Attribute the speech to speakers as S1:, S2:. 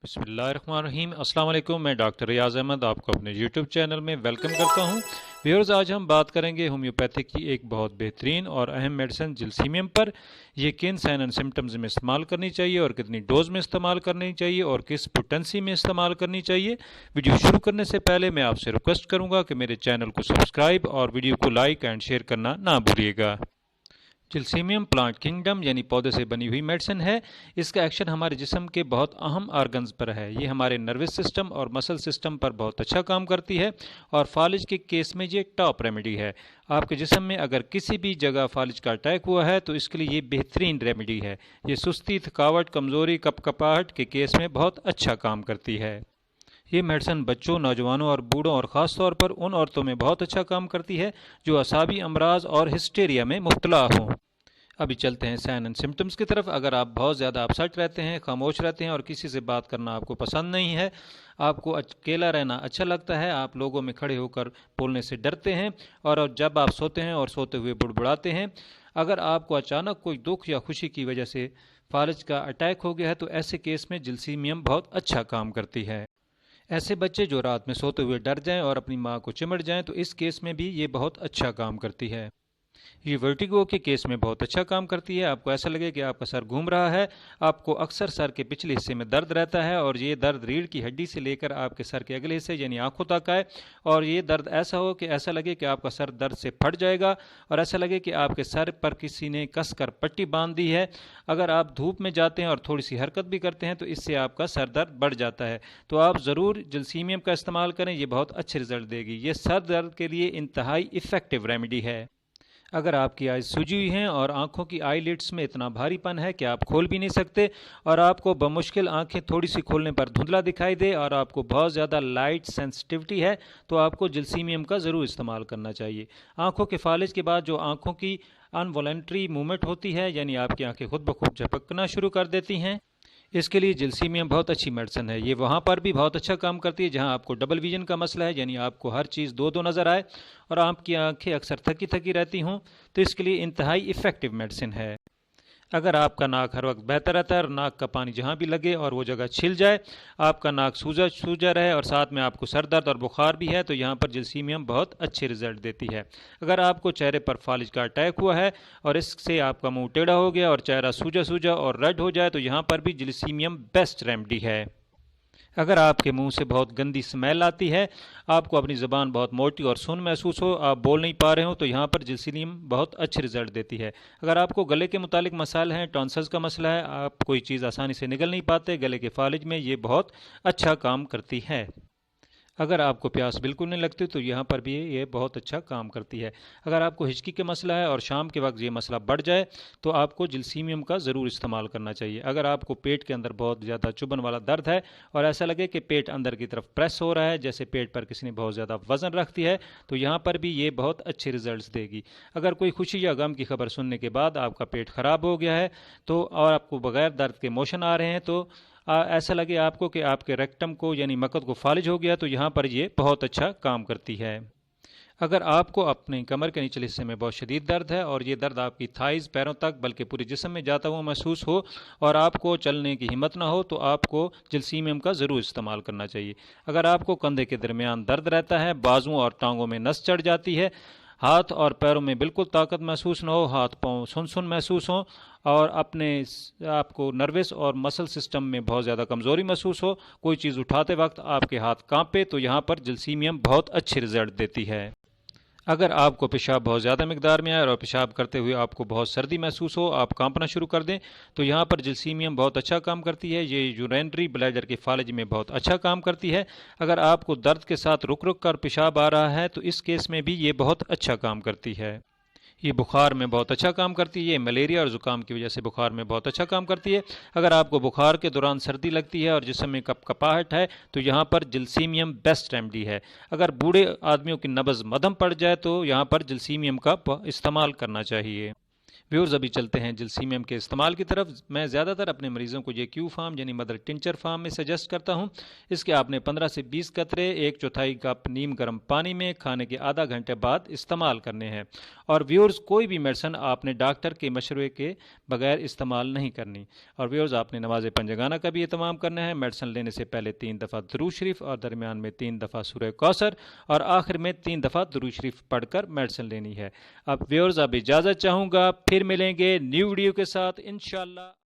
S1: بسم اللہ الرحمن الرحیم۔ السلام علیکم، میں ڈاکٹر ریاض احمد آپ کو اپنے یوٹیوب چینل میں ویلکم کرتا ہوں۔ ویورز، آج ہم بات کریں گے ہومیوپیتھی کی ایک بہت بہترین اور اہم میڈیسن جلسیمیم پر۔ یہ کن سائن اینڈ سمٹمز میں استعمال کرنی چاہیے اور کتنی ڈوز میں استعمال کرنی چاہیے اور کس پوٹنسی میں استعمال کرنی چاہیے۔ ویڈیو شروع کرنے سے پہلے میں آپ سے ریکویسٹ کروں گا کہ میرے چینل کو سبسکرائب اور ویڈیو کو لائک اینڈ شیئر کرنا نہ بھولیے گا۔ جلسیمیم پلانٹ کنگڈم یعنی پودے سے بنی ہوئی میڈیسن ہے۔ اس کا ایکشن ہمارے جسم کے بہت اہم آرگنز پر ہے۔ یہ ہمارے نروس سسٹم اور مسل سسٹم پر بہت اچھا کام کرتی ہے اور فالج کے کیس میں یہ ٹاپ ریمیڈی ہے۔ آپ کے جسم میں اگر کسی بھی جگہ فالج کا اٹیک ہوا ہے تو اس کے لیے یہ بہترین ریمیڈی ہے۔ یہ سستی، تھکاوٹ، کمزوری، کپ کپاہٹ کے کیس میں بہت اچھا کام کرتی ہے۔ یہ میڈیسن بچوں، نوجوانوں اور بوڑھوں اور خاص طور پر ان عورتوں میں بہت اچھا کام کرتی ہے جو اعصابی امراض اور ہسٹیریا میں مبتلا ہوں۔ ابھی چلتے ہیں سائن اینڈ سمٹمز کی طرف۔ اگر آپ بہت زیادہ اپسیٹ رہتے ہیں، خاموش رہتے ہیں اور کسی سے بات کرنا آپ کو پسند نہیں ہے، آپ کو اکیلا رہنا اچھا لگتا ہے، آپ لوگوں میں کھڑے ہو کر بولنے سے ڈرتے ہیں اور جب آپ سوتے ہیں اور سوتے ہوئے بڑبڑاتے ہیں، اگر آپ کو اچانک کوئی دکھ یا خوشی کی وجہ سے فالج کا اٹیک ہو گیا ہے تو ایسے کیس میں جلسیمیم بہت اچھا کام کرتی ہے۔ ایسے بچے جو رات میں سوتے ہوئے ڈر جائیں اور اپنی ماں کو چمٹ جائیں تو اس کیس میں بھی یہ بہت اچھا کام کرتی ہے۔ یہ ورٹیگو کے کیس میں بہت اچھا کام کرتی ہے۔ آپ کو ایسا لگے کہ آپ کا سر گھوم رہا ہے، آپ کو اکثر سر کے پچھلے حصے میں درد رہتا ہے اور یہ درد ریڑھ کی ہڈی سے لے کر آپ کے سر کے اگلے حصے یعنی آنکھوں تک آئے اور یہ درد ایسا ہو کہ ایسا لگے کہ آپ کا سر درد سے پھٹ جائے گا اور ایسا لگے کہ آپ کے سر پر کسی نے کس کر پٹی باندھ دی ہے۔ اگر آپ دھوپ میں جاتے ہیں اور تھوڑی سی حرکت بھی کرتے ہیں تو اس سے آپ کا سر درد بڑھ جاتا ہے، تو آپ ضرور جلسیمیم کا استعمال کریں، یہ بہت اچھے رزلٹ دے گی۔ یہ سر درد کے لیے انتہائی افیکٹو ریمیڈی ہے۔ اگر آپ کی آئیز سوجی ہوئی ہیں اور آنکھوں کی آئی لڈس میں اتنا بھاری پن ہے کہ آپ کھول بھی نہیں سکتے اور آپ کو بمشکل آنکھیں تھوڑی سی کھولنے پر دھندلا دکھائی دے اور آپ کو بہت زیادہ لائٹ سینسٹیوٹی ہے تو آپ کو جلسیمیم کا ضرور استعمال کرنا چاہیے۔ آنکھوں کے فالج کے بعد جو آنکھوں کی انوالنٹری موومنٹ ہوتی ہے یعنی آپ کی آنکھیں خود بخود جھپکنا شروع کر دیتی ہیں، اس کے لیے جلسیمیم بہت اچھی میڈیسن ہے۔ یہ وہاں پر بھی بہت اچھا کام کرتی ہے جہاں آپ کو ڈبل ویژن کا مسئلہ ہے، یعنی آپ کو ہر چیز دو دو نظر آئے اور آپ کی آنکھیں اکثر تھکی تھکی رہتی ہوں، تو اس کے لیے انتہائی ایفیکٹو میڈیسن ہے۔ اگر آپ کا ناک ہر وقت بہتا رہتا ہے اور ناک کا پانی جہاں بھی لگے اور وہ جگہ چھل جائے، آپ کا ناک سوجا رہے اور ساتھ میں آپ کو سر درد اور بخار بھی ہے، تو یہاں پر جلسیمیم بہت اچھے رزلٹ دیتی ہے۔ اگر آپ کو چہرے پر فالج کا اٹیک ہوا ہے اور اس سے آپ کا منہ ٹیڑھا ہو گیا اور چہرہ سوجا اور ریڈ ہو جائے تو یہاں پر بھی جلسیمیم بیسٹ ریمیڈی ہے۔ اگر آپ کے منہ سے بہت گندی سمیل آتی ہے، آپ کو اپنی زبان بہت موٹی اور سن محسوس ہو، آپ بول نہیں پا رہے ہو، تو یہاں پر جلسیمیم بہت اچھے رزلٹ دیتی ہے۔ اگر آپ کو گلے کے متعلق مسائل ہیں، ٹونسلز کا مسئلہ ہے، آپ کوئی چیز آسانی سے نگل نہیں پاتے، گلے کے فالج میں یہ بہت اچھا کام کرتی ہے۔ اگر آپ کو پیاس بالکل نہیں لگتی تو یہاں پر بھی یہ بہت اچھا کام کرتی ہے۔ اگر آپ کو ہچکی کا مسئلہ ہے اور شام کے وقت یہ مسئلہ بڑھ جائے تو آپ کو جلسیمیم کا ضرور استعمال کرنا چاہیے۔ اگر آپ کو پیٹ کے اندر بہت زیادہ چبھن والا درد ہے اور ایسا لگے کہ پیٹ اندر کی طرف پریس ہو رہا ہے جیسے پیٹ پر کسی نے بہت زیادہ وزن رکھ دیا ہے، تو یہاں پر بھی یہ بہت اچھے رزلٹس دے گی۔ اگر کوئی خوشی یا غم کی خبر سننے کے بعد آپ کا پیٹ خراب ہو گیا ہے تو اور آپ کو بغیر درد کے موشن آ رہے ہیں تو ایسا لگے آپ کو کہ آپ کے ریکٹم کو یعنی مقد کو فالج ہو گیا تو یہاں پر یہ بہت اچھا کام کرتی ہے۔ اگر آپ کو اپنے کمر کے نچلے حصے میں بہت شدید درد ہے اور یہ درد آپ کی تھائز، پیروں تک بلکہ پورے جسم میں جاتا ہوا محسوس ہو اور آپ کو چلنے کی ہمت نہ ہو تو آپ کو جلسیمیم کا ضرور استعمال کرنا چاہیے۔ اگر آپ کو کندھے کے درمیان درد رہتا ہے، بازوؤں اور ٹانگوں میں نس چڑھ جاتی ہے، ہاتھ اور پیروں میں بالکل طاقت محسوس نہ ہو، ہاتھ پاؤں سن محسوس ہوں اور آپ کو نروس اور مسل سسٹم میں بہت زیادہ کمزوری محسوس ہو، کوئی چیز اٹھاتے وقت آپ کے ہاتھ کانپے، تو یہاں پر جلسیمیم بہت اچھے رزلٹ دیتی ہے۔ اگر آپ کو پیشاب بہت زیادہ مقدار میں آئے اور پیشاب کرتے ہوئے آپ کو بہت سردی محسوس ہو، آپ کانپنا شروع کر دیں، تو یہاں پر جلسیمیم بہت اچھا کام کرتی ہے۔ یہ یورینری بلیڈر کے فالج میں بہت اچھا کام کرتی ہے۔ اگر آپ کو درد کے ساتھ رک کر پیشاب آ رہا ہے تو اس کیس میں بھی یہ بہت اچھا کام کرتی ہے۔ یہ بخار میں بہت اچھا کام کرتی ہے، یہ ملیریا اور زکام کی وجہ سے بخار میں بہت اچھا کام کرتی ہے۔ اگر آپ کو بخار کے دوران سردی لگتی ہے اور جسم میں کپ کپاہٹ ہے تو یہاں پر جلسیمیم بیسٹ ریمیڈی ہے۔ اگر بوڑھے آدمیوں کی نبض مدھم پڑ جائے تو یہاں پر جلسیمیم کا استعمال کرنا چاہیے۔ ویورز ابھی چلتے ہیں جلسیمیم کے استعمال کی طرف۔ میں زیادہ تر اپنے مریضوں کو یہ کیو فارم یعنی مدر ٹنچر فارم میں سجیسٹ کرتا ہوں۔ اس کے آپ نے 15 سے 20 قطرے 1/4 کپ نیم گرم پانی میں کھانے کے آدھا گھنٹے بعد استعمال کرنے ہیں۔ اور ویورز کوئی بھی میڈیسن آپ نے ڈاکٹر کے مشورے کے بغیر استعمال نہیں کرنی۔ اور ویورز آپ نے نماز پنجگانہ کا بھی اہتمام کرنا ہے۔ میڈیسن لینے سے پہلے 3 دفعہ درود شریف اور درمیان میں 3 دفعہ سورہ کوثر اور آخر میں 3 دفعہ درود شریف پڑھ کر میڈیسن لینی ہے۔ اب ویورز اب اجازت چاہوں گا، پھر ملیں گے نیو ویڈیو کے ساتھ انشاءاللہ۔